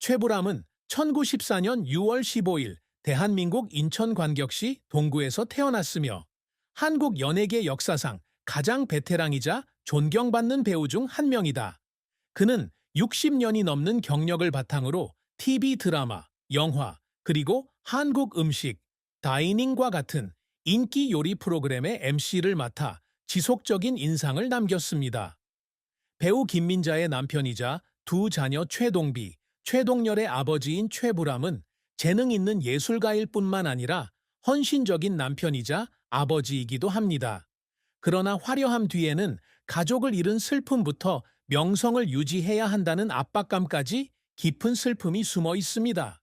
최불암은 1914년 6월 15일 대한민국 인천광역시 동구에서 태어났으며 한국 연예계 역사상 가장 베테랑이자 존경받는 배우 중 한 명이다. 그는 60년이 넘는 경력을 바탕으로 TV 드라마, 영화, 그리고 한국 음식, 다이닝과 같은 인기 요리 프로그램의 MC를 맡아 지속적인 인상을 남겼습니다. 배우 김민자의 남편이자 두 자녀 최동비, 최동열의 아버지인 최불암은 재능 있는 예술가일 뿐만 아니라 헌신적인 남편이자 아버지이기도 합니다. 그러나 화려함 뒤에는 가족을 잃은 슬픔부터 명성을 유지해야 한다는 압박감까지 깊은 슬픔이 숨어 있습니다.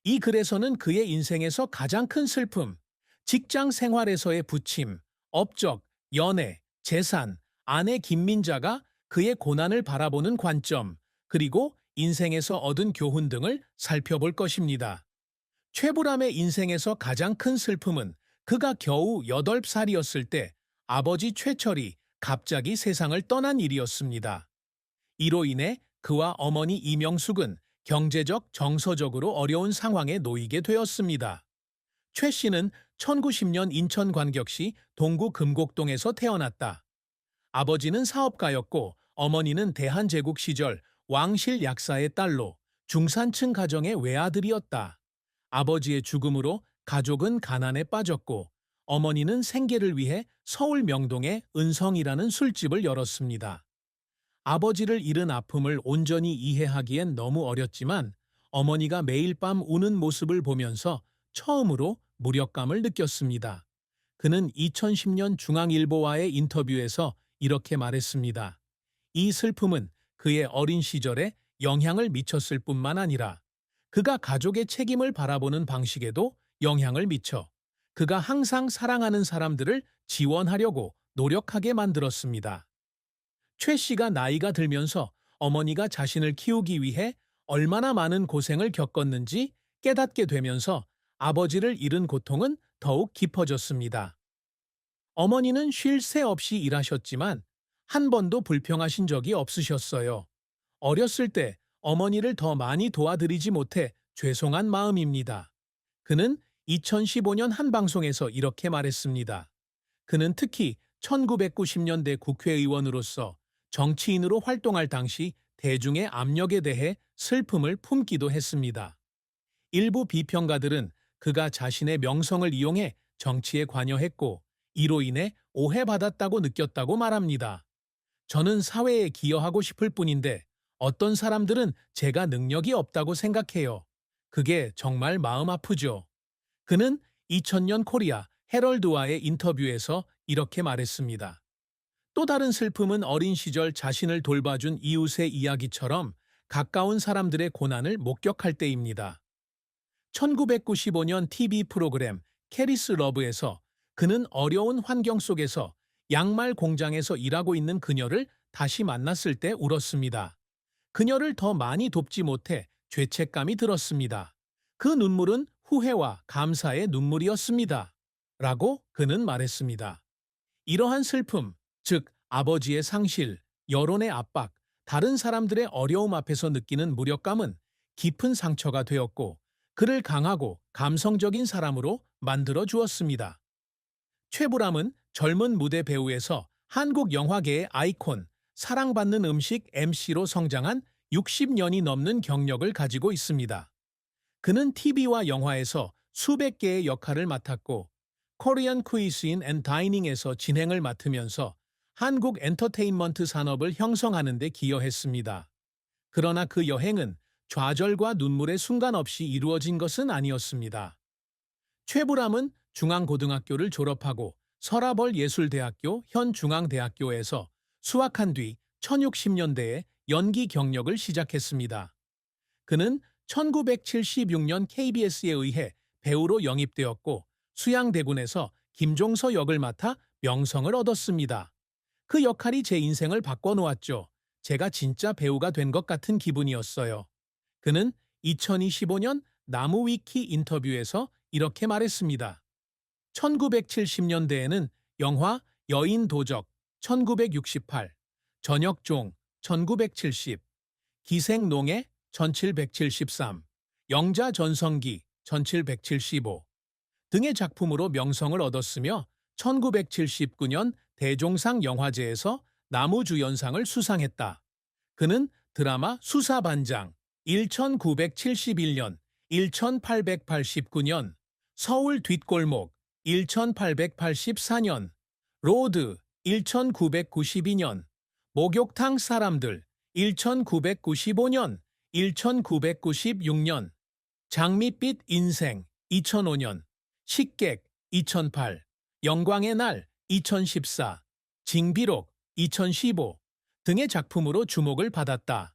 이 글에서는 그의 인생에서 가장 큰 슬픔, 직장 생활에서의 부침, 업적, 연애, 재산, 아내 김민자가 그의 고난을 바라보는 관점, 그리고 인생에서 얻은 교훈 등을 살펴볼 것입니다. 최불암의 인생에서 가장 큰 슬픔은 그가 겨우 8살이었을 때 아버지 최철이 갑자기 세상을 떠난 일이었습니다. 이로 인해 그와 어머니 이명숙은 경제적, 정서적으로 어려운 상황에 놓이게 되었습니다. 최 씨는 1910년 인천광역시 동구 금곡동에서 태어났다. 아버지는 사업가였고 어머니는 대한제국 시절 왕실 약사의 딸로 중산층 가정의 외아들이었다. 아버지의 죽음으로 가족은 가난에 빠졌고 어머니는 생계를 위해 서울 명동에 은성이라는 술집을 열었습니다. 아버지를 잃은 아픔을 온전히 이해하기엔 너무 어렸지만 어머니가 매일 밤 우는 모습을 보면서 처음으로 무력감을 느꼈습니다. 그는 2010년 중앙일보와의 인터뷰에서 이렇게 말했습니다. 이 슬픔은 그의 어린 시절에 영향을 미쳤을 뿐만 아니라 그가 가족의 책임을 바라보는 방식에도 영향을 미쳐 그가 항상 사랑하는 사람들을 지원하려고 노력하게 만들었습니다. 최 씨가 나이가 들면서 어머니가 자신을 키우기 위해 얼마나 많은 고생을 겪었는지 깨닫게 되면서 아버지를 잃은 고통은 더욱 깊어졌습니다. 어머니는 쉴 새 없이 일하셨지만 한 번도 불평하신 적이 없으셨어요. 어렸을 때 어머니를 더 많이 도와드리지 못해 죄송한 마음입니다. 그는 2015년 한 방송에서 이렇게 말했습니다. 그는 특히 1990년대 국회의원으로서 정치인으로 활동할 당시 대중의 압력에 대해 슬픔을 품기도 했습니다. 일부 비평가들은 그가 자신의 명성을 이용해 정치에 관여했고 이로 인해 오해받았다고 느꼈다고 말합니다. 저는 사회에 기여하고 싶을 뿐인데 어떤 사람들은 제가 능력이 없다고 생각해요. 그게 정말 마음 아프죠. 그는 2000년 코리아 헤럴드와의 인터뷰에서 이렇게 말했습니다. 또 다른 슬픔은 어린 시절 자신을 돌봐준 이웃의 이야기처럼 가까운 사람들의 고난을 목격할 때입니다. 1995년 TV 프로그램 캐리스 러브에서 그는 어려운 환경 속에서 양말 공장에서 일하고 있는 그녀를 다시 만났을 때 울었습니다. 그녀를 더 많이 돕지 못해 죄책감이 들었습니다. 그 눈물은 후회와 감사의 눈물이었습니다. 라고 그는 말했습니다. 이러한 슬픔, 즉 아버지의 상실, 여론의 압박, 다른 사람들의 어려움 앞에서 느끼는 무력감은 깊은 상처가 되었고 그를 강하고 감성적인 사람으로 만들어 주었습니다. 최불암은 젊은 무대 배우에서 한국 영화계의 아이콘, 사랑받는 음식 MC로 성장한 60년이 넘는 경력을 가지고 있습니다. 그는 TV와 영화에서 수백 개의 역할을 맡았고 코리안 쿠이신 앤 다이닝에서 진행을 맡으면서 한국 엔터테인먼트 산업을 형성하는 데 기여했습니다. 그러나 그 여행은 좌절과 눈물의 순간 없이 이루어진 것은 아니었습니다. 최불암은 중앙고등학교를 졸업하고 서라벌 예술대학교 현중앙대학교에서 수학한 뒤 1960년대에 연기 경력을 시작했습니다. 그는 1976년 KBS에 의해 배우로 영입되었고 수양대군에서 김종서 역을 맡아 명성을 얻었습니다. 그 역할이 제 인생을 바꿔놓았죠. 제가 진짜 배우가 된 것 같은 기분이었어요. 그는 2025년 나무위키 인터뷰에서 이렇게 말했습니다. 1970년대에는 영화 여인도적 1968, 저녁종 1970, 기생농해 1773, 영자 전성기 1775 등의 작품으로 명성을 얻었으며 1979년 대종상 영화제에서 나무주연상을 수상했다. 그는 드라마 수사반장 1971년, 1889년, 서울 뒷골목 1884년, 로드 1992년, 목욕탕 사람들 1995년, 1996년, 장밋빛 인생 2005년, 식객 2008, 영광의 날 2014, 징비록 2015 등의 작품으로 주목을 받았다.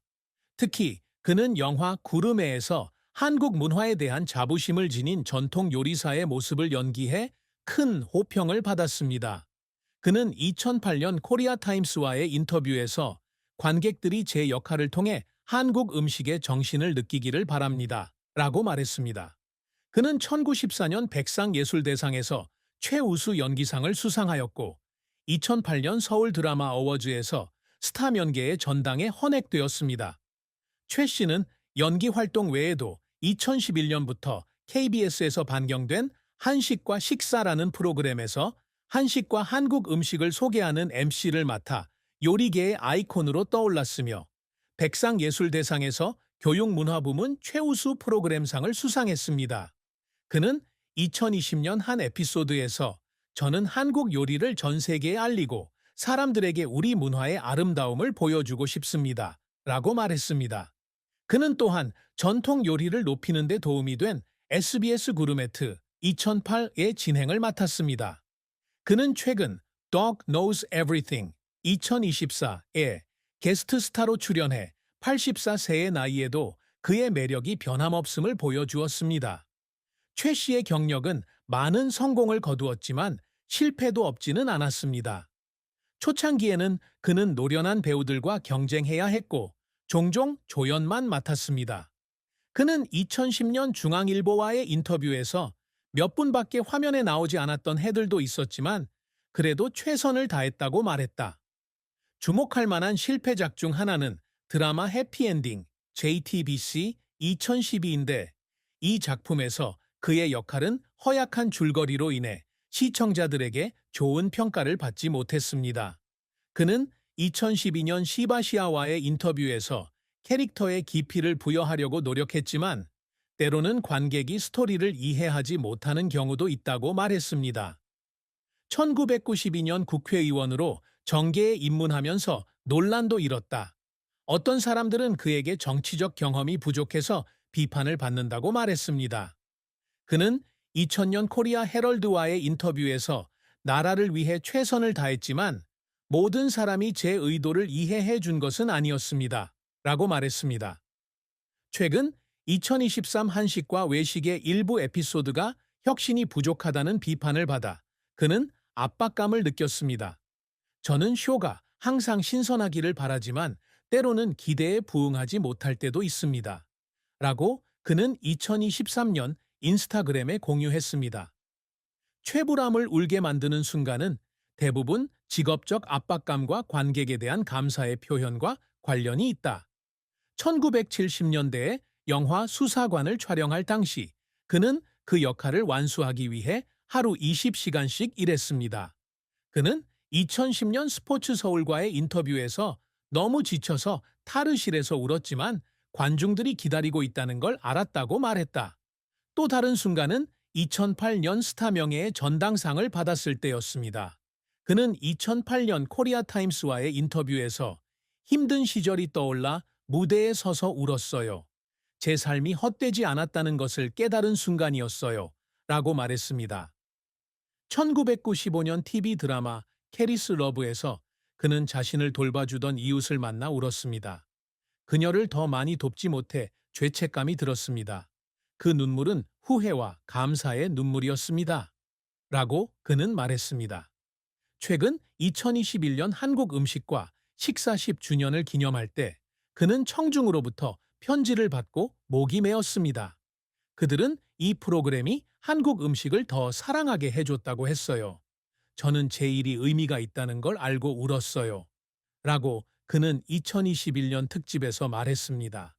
특히 그는 영화 구름에에서 한국 문화에 대한 자부심을 지닌 전통 요리사의 모습을 연기해 큰 호평을 받았습니다. 그는 2008년 코리아타임스와의 인터뷰에서 관객들이 제 역할을 통해 한국 음식의 정신을 느끼기를 바랍니다. 라고 말했습니다. 그는 1914년 백상예술대상에서 최우수 연기상을 수상하였고 2008년 서울 드라마 어워즈에서 스타 면계의 전당에 헌액되었습니다. 최 씨는 연기 활동 외에도 2011년부터 KBS에서 방영된 한식과 식사라는 프로그램에서 한식과 한국 음식을 소개하는 MC를 맡아 요리계의 아이콘으로 떠올랐으며 백상예술대상에서 교육문화부문 최우수 프로그램상을 수상했습니다. 그는 2020년 한 에피소드에서 저는 한국 요리를 전 세계에 알리고 사람들에게 우리 문화의 아름다움을 보여주고 싶습니다. 라고 말했습니다. 그는 또한 전통 요리를 높이는 데 도움이 된 SBS 구르메트 2008의 진행을 맡았습니다. 그는 최근 Dog Knows Everything 2024에 게스트 스타로 출연해 84세의 나이에도 그의 매력이 변함없음을 보여주었습니다. 최 씨의 경력은 많은 성공을 거두었지만 실패도 없지는 않았습니다. 초창기에는 그는 노련한 배우들과 경쟁해야 했고 종종 조연만 맡았습니다. 그는 2010년 중앙일보와의 인터뷰에서 몇 분밖에 화면에 나오지 않았던 해들도 있었지만 그래도 최선을 다했다고 말했다. 주목할 만한 실패작 중 하나는 드라마 해피엔딩 JTBC 2012인데 이 작품에서 그의 역할은 허약한 줄거리로 인해 시청자들에게 좋은 평가를 받지 못했습니다. 그는 2012년 시바시아와의 인터뷰에서 캐릭터의 깊이를 부여하려고 노력했지만 때로는 관객이 스토리를 이해하지 못하는 경우도 있다고 말했습니다. 1992년 국회의원으로 정계에 입문하면서 논란도 일었다. 어떤 사람들은 그에게 정치적 경험이 부족해서 비판을 받는다고 말했습니다. 그는 2000년 코리아 헤럴드와의 인터뷰에서 나라를 위해 최선을 다했지만 모든 사람이 제 의도를 이해해 준 것은 아니었습니다. 라고 말했습니다. 최근 2023 한식과 외식의 일부 에피소드가 혁신이 부족하다는 비판을 받아 그는 압박감을 느꼈습니다. 저는 쇼가 항상 신선하기를 바라지만 때로는 기대에 부응하지 못할 때도 있습니다. 라고 그는 2023년 인스타그램에 공유했습니다. 최불암을 울게 만드는 순간은 대부분 직업적 압박감과 관객에 대한 감사의 표현과 관련이 있다. 1970년대에 영화 수사관을 촬영할 당시 그는 그 역할을 완수하기 위해 하루 20시간씩 일했습니다. 그는 2010년 스포츠 서울과의 인터뷰에서 너무 지쳐서 탈의실에서 울었지만 관중들이 기다리고 있다는 걸 알았다고 말했다. 또 다른 순간은 2008년 스타명예의 전당상을 받았을 때였습니다. 그는 2008년 코리아타임스와의 인터뷰에서 힘든 시절이 떠올라 무대에 서서 울었어요. 제 삶이 헛되지 않았다는 것을 깨달은 순간이었어요. 라고 말했습니다. 1995년 TV 드라마 캐리스 러브에서 그는 자신을 돌봐주던 이웃을 만나 울었습니다. 그녀를 더 많이 돕지 못해 죄책감이 들었습니다. 그 눈물은 후회와 감사의 눈물이었습니다. 라고 그는 말했습니다. 최근 2021년 한국 음식과 식사 10주년을 기념할 때 그는 청중으로부터 편지를 받고 목이 메었습니다. 그들은 이 프로그램이 한국 음식을 더 사랑하게 해줬다고 했어요. 저는 제 일이 의미가 있다는 걸 알고 울었어요. 라고 그는 2021년 특집에서 말했습니다.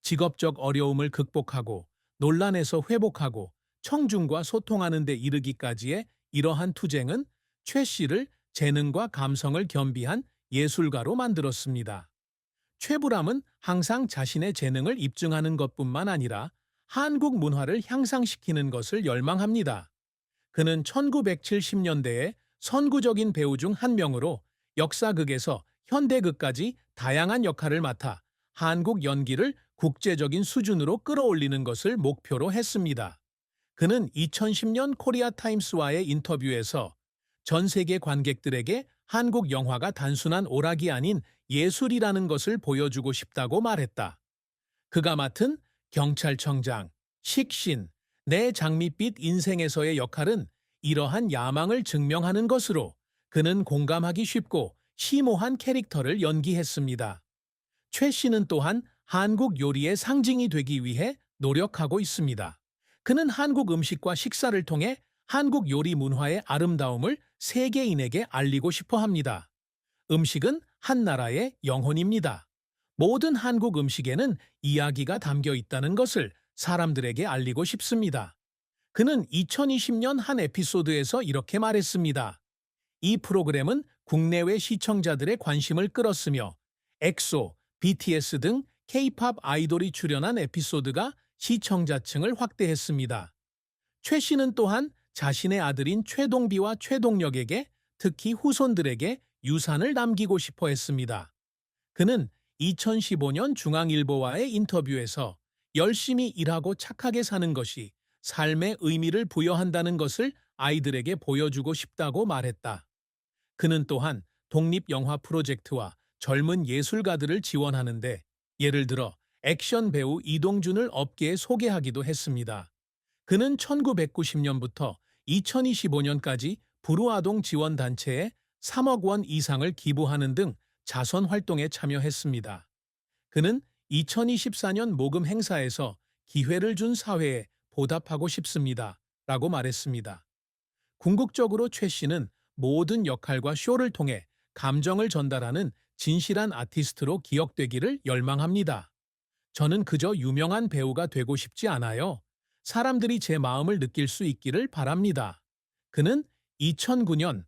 직업적 어려움을 극복하고 논란에서 회복하고 청중과 소통하는 데 이르기까지의 이러한 투쟁은 최 씨를 재능과 감성을 겸비한 예술가로 만들었습니다. 최불암은 항상 자신의 재능을 입증하는 것뿐만 아니라 한국 문화를 향상시키는 것을 열망합니다. 그는 1970년대에 선구적인 배우 중 한 명으로 역사극에서 현대극까지 다양한 역할을 맡아 한국 연기를 국제적인 수준으로 끌어올리는 것을 목표로 했습니다. 그는 2010년 코리아 타임스와의 인터뷰에서 전 세계 관객들에게 한국 영화가 단순한 오락이 아닌 예술이라는 것을 보여주고 싶다고 말했다. 그가 맡은 경찰청장, 식신, 내 장밋빛 인생에서의 역할은 이러한 야망을 증명하는 것으로 그는 공감하기 쉽고 심오한 캐릭터를 연기했습니다. 최 씨는 또한 한국 요리의 상징이 되기 위해 노력하고 있습니다. 그는 한국 음식과 식사를 통해 한국 요리 문화의 아름다움을 세계인에게 알리고 싶어 합니다. 음식은 한 나라의 영혼입니다. 모든 한국 음식에는 이야기가 담겨 있다는 것을 사람들에게 알리고 싶습니다. 그는 2020년 한 에피소드에서 이렇게 말했습니다. 이 프로그램은 국내외 시청자들의 관심을 끌었으며 엑소, BTS 등 K-팝 아이돌이 출연한 에피소드가 시청자층을 확대했습니다. 최 씨는 또한 자신의 아들인 최동비와 최동력에게 특히 후손들에게 유산을 남기고 싶어 했습니다. 그는 2015년 중앙일보와의 인터뷰에서 열심히 일하고 착하게 사는 것이 삶의 의미를 부여한다는 것을 아이들에게 보여주고 싶다고 말했다. 그는 또한 독립영화 프로젝트와 젊은 예술가들을 지원하는데 예를 들어 액션 배우 이동준을 업계에 소개하기도 했습니다. 그는 1990년부터 2025년까지 불우아동 지원단체에 3억 원 이상을 기부하는 등 자선 활동에 참여했습니다. 그는 2024년 모금 행사에서 기회를 준 사회에 보답하고 싶습니다. 라고 말했습니다. 궁극적으로 최 씨는 모든 역할과 쇼를 통해 감정을 전달하는 진실한 아티스트로 기억되기를 열망합니다. 저는 그저 유명한 배우가 되고 싶지 않아요. 사람들이 제 마음을 느낄 수 있기를 바랍니다. 그는 2009년